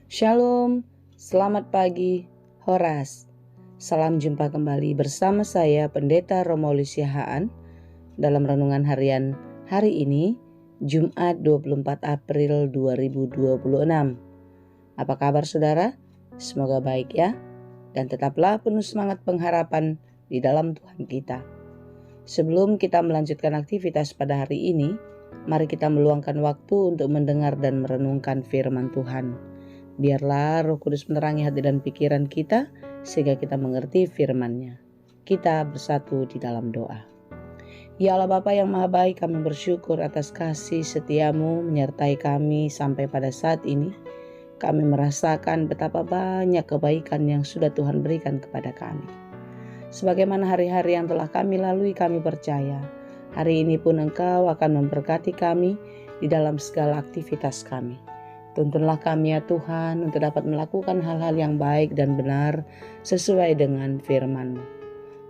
Shalom, selamat pagi, Horas. Salam jumpa kembali bersama saya Pendeta Romauli Siahaan dalam renungan harian hari ini, Jumat 24 April 2026. Apa kabar saudara? Semoga baik ya, dan tetaplah penuh semangat pengharapan di dalam Tuhan kita. Sebelum kita melanjutkan aktivitas pada hari ini, mari kita meluangkan waktu untuk mendengar dan merenungkan firman Tuhan. Biarlah Roh Kudus menerangi hati dan pikiran kita sehingga kita mengerti firman-Nya. Kita bersatu di dalam doa. Ya Allah Bapa yang Maha Baik, kami bersyukur atas kasih setia-Mu menyertai kami sampai pada saat ini. Kami merasakan betapa banyak kebaikan yang sudah Tuhan berikan kepada kami. Sebagaimana hari-hari yang telah kami lalui, kami percaya hari ini pun Engkau akan memberkati kami di dalam segala aktivitas kami. Tuntunlah kami ya Tuhan untuk dapat melakukan hal-hal yang baik dan benar sesuai dengan firman-Mu.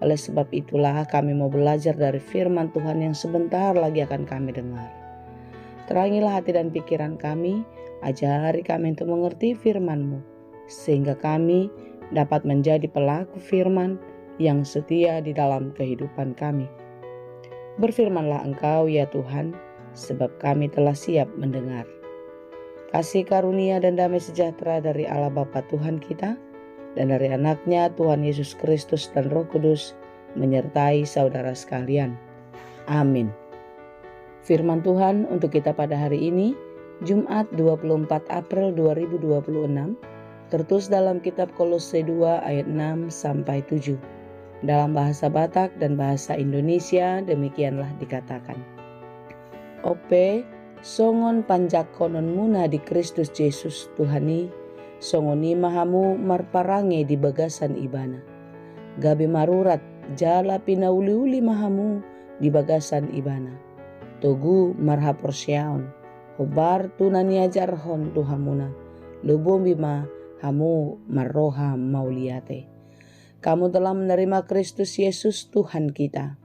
Oleh sebab itulah kami mau belajar dari firman Tuhan yang sebentar lagi akan kami dengar. Terangilah hati dan pikiran kami, ajari kami untuk mengerti firman-Mu, sehingga kami dapat menjadi pelaku firman yang setia di dalam kehidupan kami. Berfirmanlah Engkau ya Tuhan, sebab kami telah siap mendengar. Kasih karunia dan damai sejahtera dari Allah Bapa Tuhan kita dan dari anaknya Tuhan Yesus Kristus dan Roh Kudus menyertai saudara sekalian. Amin. Firman Tuhan untuk kita pada hari ini, Jumat 24 April 2026, tertulis dalam kitab Kolose 2 ayat 6-7. Dalam bahasa Batak dan bahasa Indonesia demikianlah dikatakan. Ope songon panjak konon muna di Kristus Yesus Tuhani, songoni mahamu marparange di bagasan ibana. Gabe marurat jala pinauli-uli mahamu di bagasan ibana. Togu marhaporsyaon, hobar tunani ajarhon tuhamuna, lubom bima hamu marroha mauliate. Kamu telah menerima Kristus Yesus Tuhan kita.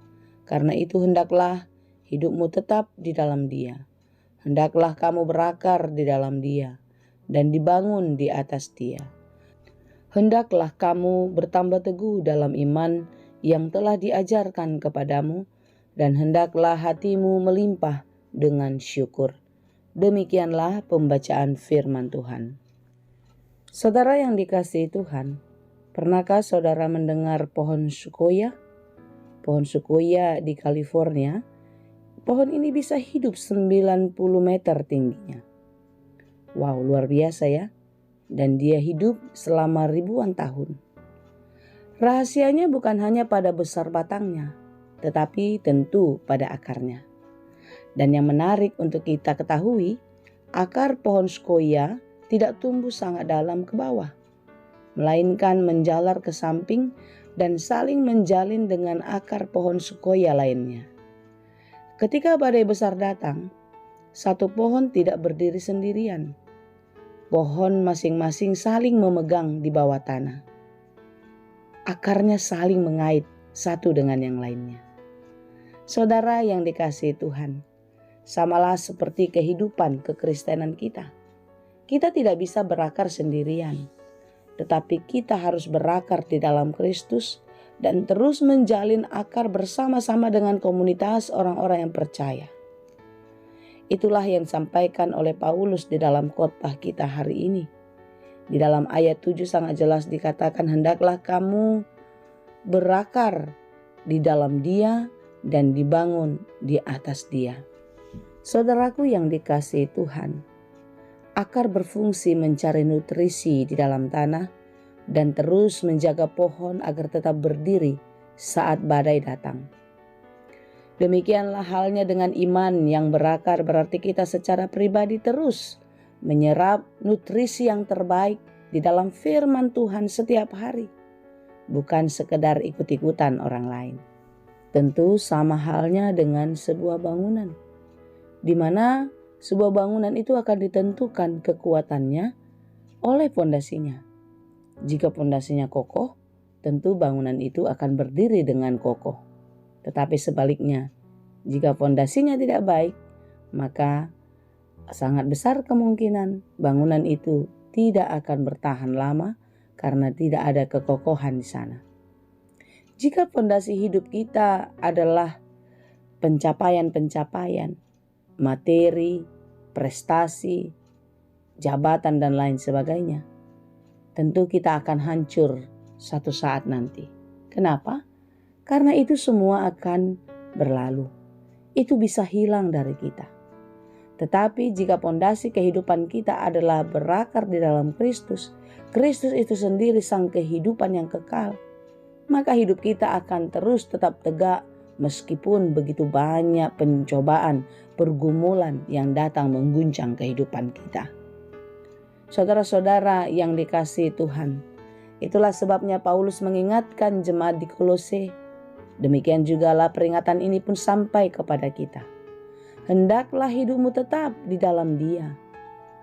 Karena itu hendaklah hidupmu tetap di dalam Dia. Hendaklah kamu berakar di dalam Dia dan dibangun di atas Dia. Hendaklah kamu bertambah teguh dalam iman yang telah diajarkan kepadamu, dan hendaklah hatimu melimpah dengan syukur. Demikianlah pembacaan firman Tuhan. Saudara yang dikasihi Tuhan, pernahkah saudara mendengar pohon sequoia? Pohon sequoia di California, pohon ini bisa hidup 90 meter tingginya. Wow, luar biasa ya. Dan dia hidup selama ribuan tahun. Rahasianya bukan hanya pada besar batangnya, tetapi tentu pada akarnya. Dan yang menarik untuk kita ketahui, akar pohon sequoia tidak tumbuh sangat dalam ke bawah, melainkan menjalar ke samping dan saling menjalin dengan akar pohon sequoia lainnya. Ketika badai besar datang, satu pohon tidak berdiri sendirian. Pohon masing-masing saling memegang di bawah tanah. Akarnya saling mengait satu dengan yang lainnya. Saudara yang dikasihi Tuhan, samalah seperti kehidupan kekristenan kita. Kita tidak bisa berakar sendirian, tetapi kita harus berakar di dalam Kristus dan terus menjalin akar bersama-sama dengan komunitas orang-orang yang percaya. Itulah yang disampaikan oleh Paulus di dalam khotbah kita hari ini. Di dalam ayat 7 sangat jelas dikatakan, hendaklah kamu berakar di dalam Dia dan dibangun di atas Dia. Saudaraku yang dikasihi Tuhan, akar berfungsi mencari nutrisi di dalam tanah dan terus menjaga pohon agar tetap berdiri saat badai datang. Demikianlah halnya dengan iman yang berakar, berarti kita secara pribadi terus menyerap nutrisi yang terbaik di dalam firman Tuhan setiap hari, bukan sekedar ikut-ikutan orang lain. Tentu sama halnya dengan sebuah bangunan, di mana sebuah bangunan itu akan ditentukan kekuatannya oleh fondasinya. Jika fondasinya kokoh, tentu bangunan itu akan berdiri dengan kokoh. Tetapi sebaliknya, jika fondasinya tidak baik, maka sangat besar kemungkinan bangunan itu tidak akan bertahan lama karena tidak ada kekokohan di sana. Jika fondasi hidup kita adalah pencapaian-pencapaian, materi, prestasi, jabatan dan lain sebagainya, tentu kita akan hancur satu saat nanti. Kenapa? Karena itu semua akan berlalu. Itu bisa hilang dari kita. Tetapi jika fondasi kehidupan kita adalah berakar di dalam Kristus, Kristus itu sendiri sang kehidupan yang kekal, maka hidup kita akan terus tetap tegak meskipun begitu banyak pencobaan, pergumulan yang datang mengguncang kehidupan kita. Saudara-saudara yang dikasihi Tuhan, itulah sebabnya Paulus mengingatkan jemaat di Kolose. Demikian jugalah peringatan ini pun sampai kepada kita. Hendaklah hidupmu tetap di dalam Dia.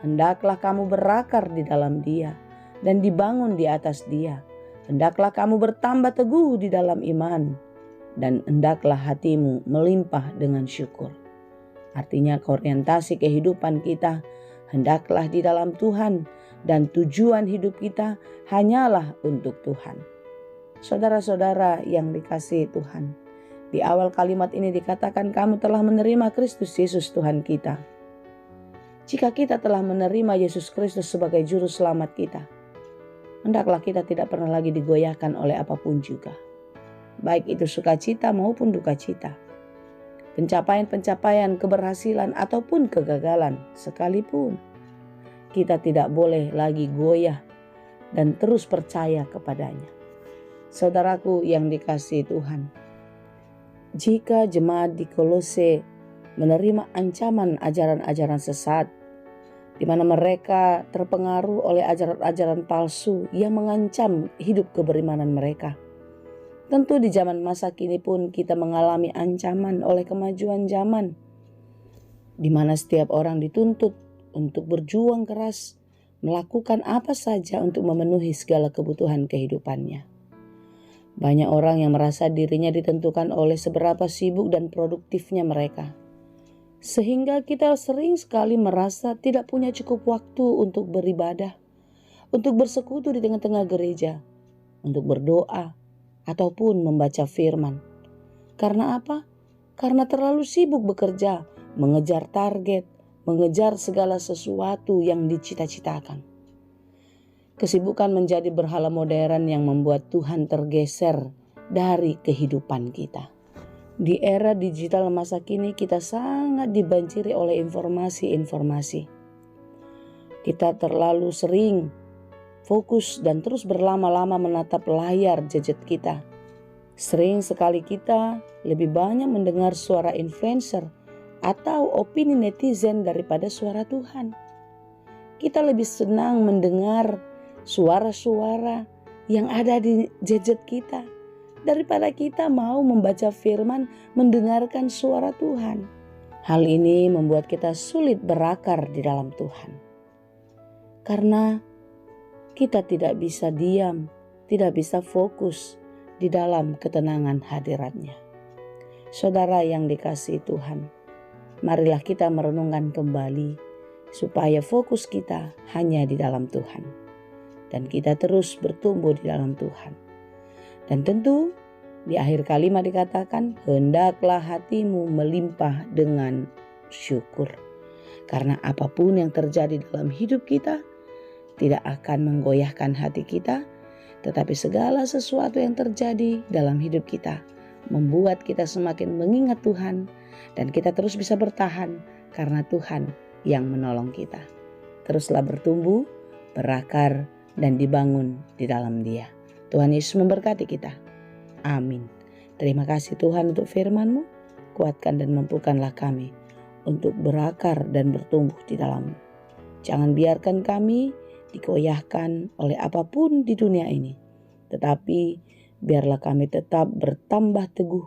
Hendaklah kamu berakar di dalam Dia dan dibangun di atas Dia. Hendaklah kamu bertambah teguh di dalam iman dan hendaklah hatimu melimpah dengan syukur. Artinya orientasi kehidupan kita hendaklah di dalam Tuhan dan tujuan hidup kita hanyalah untuk Tuhan. Saudara-saudara yang dikasihi Tuhan, di awal kalimat ini dikatakan kamu telah menerima Kristus Yesus Tuhan kita. Jika kita telah menerima Yesus Kristus sebagai juru selamat kita, hendaklah kita tidak pernah lagi digoyahkan oleh apapun juga. Baik itu sukacita maupun duka cita. Pencapaian-pencapaian, keberhasilan ataupun kegagalan sekalipun. Kita tidak boleh lagi goyah dan terus percaya kepadanya. Saudaraku yang dikasihi Tuhan, jika jemaat di Kolose menerima ancaman ajaran-ajaran sesat, di mana mereka terpengaruh oleh ajaran-ajaran palsu yang mengancam hidup keberimanan mereka. Tentu di zaman masa kini pun kita mengalami ancaman oleh kemajuan zaman, di mana setiap orang dituntut untuk berjuang keras, melakukan apa saja untuk memenuhi segala kebutuhan kehidupannya. Banyak orang yang merasa dirinya ditentukan oleh seberapa sibuk dan produktifnya mereka. Sehingga kita sering sekali merasa tidak punya cukup waktu untuk beribadah, untuk bersekutu di tengah-tengah gereja, untuk berdoa, ataupun membaca firman. Karena apa? Karena terlalu sibuk bekerja, mengejar target, mengejar segala sesuatu yang dicita-citakan. Kesibukan menjadi berhala modern yang membuat Tuhan tergeser dari kehidupan kita. Di era digital masa kini kita sangat dibanjiri oleh informasi-informasi. Kita terlalu sering fokus dan terus berlama-lama menatap layar gadget kita. Sering sekali kita lebih banyak mendengar suara influencer atau opini netizen daripada suara Tuhan. Kita lebih senang mendengar suara-suara yang ada di gadget kita daripada kita mau membaca firman, mendengarkan suara Tuhan. Hal ini membuat kita sulit berakar di dalam Tuhan. Karena kita tidak bisa diam, tidak bisa fokus di dalam ketenangan hadirat-Nya. Saudara yang dikasihi Tuhan, marilah kita merenungkan kembali supaya fokus kita hanya di dalam Tuhan. Dan kita terus bertumbuh di dalam Tuhan. Dan tentu di akhir kalimat dikatakan, hendaklah hatimu melimpah dengan syukur. Karena apapun yang terjadi dalam hidup kita tidak akan menggoyahkan hati kita, tetapi segala sesuatu yang terjadi dalam hidup kita membuat kita semakin mengingat Tuhan dan kita terus bisa bertahan karena Tuhan yang menolong kita. Teruslah bertumbuh, berakar, dan dibangun di dalam Dia. Tuhan Yesus memberkati kita. Amin. Terima kasih Tuhan untuk firman-Mu. Kuatkan dan mampukanlah kami untuk berakar dan bertumbuh di dalam-Mu. Jangan biarkan kami dikoyahkan oleh apapun di dunia ini. Tetapi biarlah kami tetap bertambah teguh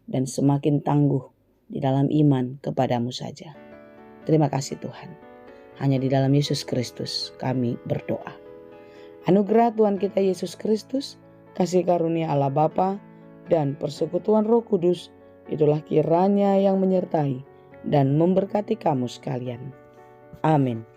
dan semakin tangguh di dalam iman kepadamu saja. Terima kasih Tuhan. Hanya di dalam Yesus Kristus kami berdoa. Anugerah Tuhan kita Yesus Kristus, kasih karunia Allah Bapa, dan persekutuan Roh Kudus, itulah kiranya yang menyertai dan memberkati kamu sekalian. Amin.